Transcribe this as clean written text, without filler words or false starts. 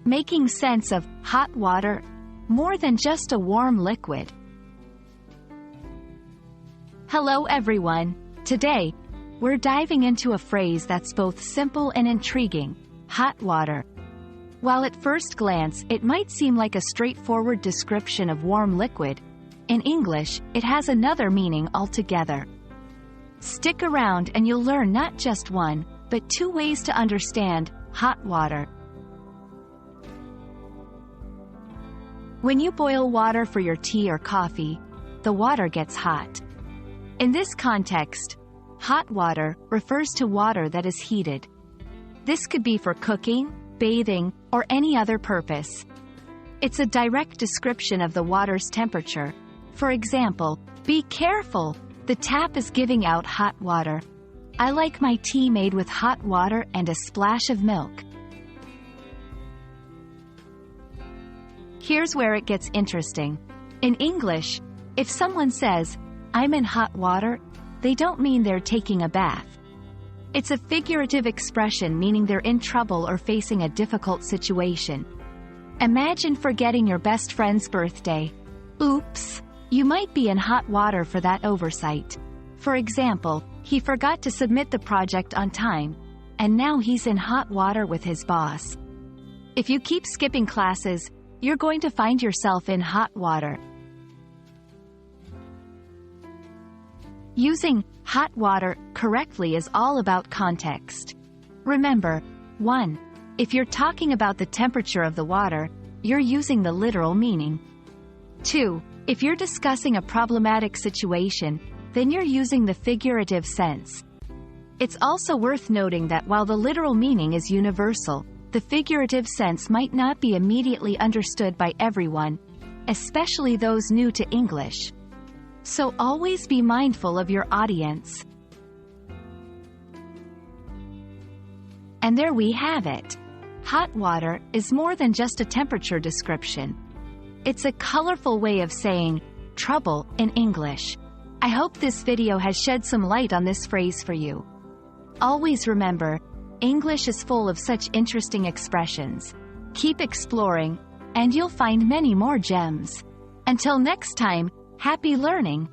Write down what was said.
making sense of hot water, more than just a warm liquid. Hello everyone. Today, we're diving into a phrase that's both simple and intriguing: hot water. While at first glance it might seem like a straightforward description of warm liquid, in English, it has another meaning altogether. Stick around and you'll learn not just one, but two ways to understand hot water. When you boil water for your tea or coffee, the water gets hot. In this context, hot water refers to water that is heated. This could be for cooking, bathing, or any other purpose. It's a direct description of the water's temperature. For example, be careful, the tap is giving out hot water. I like my tea made with hot water and a splash of milk. Here's where it gets interesting. In English, if someone says, "I'm in hot water," they don't mean they're taking a bath. It's a figurative expression meaning they're in trouble or facing a difficult situation. Imagine forgetting your best friend's birthday. Oops! You might be in hot water for that oversight. For example, he forgot to submit the project on time, and now he's in hot water with his boss. If you keep skipping classes, you're going to find yourself in hot water. Using hot water correctly is all about context. Remember, 1. If you're talking about the temperature of the water, you're using the literal meaning. 2. If you're discussing a problematic situation, then you're using the figurative sense. It's also worth noting that while the literal meaning is universal, the figurative sense might not be immediately understood by everyone, especially those new to English. So always be mindful of your audience. And there we have it. Hot water is more than just a temperature description. It's a colorful way of saying trouble in English. I hope this video has shed some light on this phrase for you. Always remember, English is full of such interesting expressions. Keep exploring, and you'll find many more gems. Until next time, happy learning!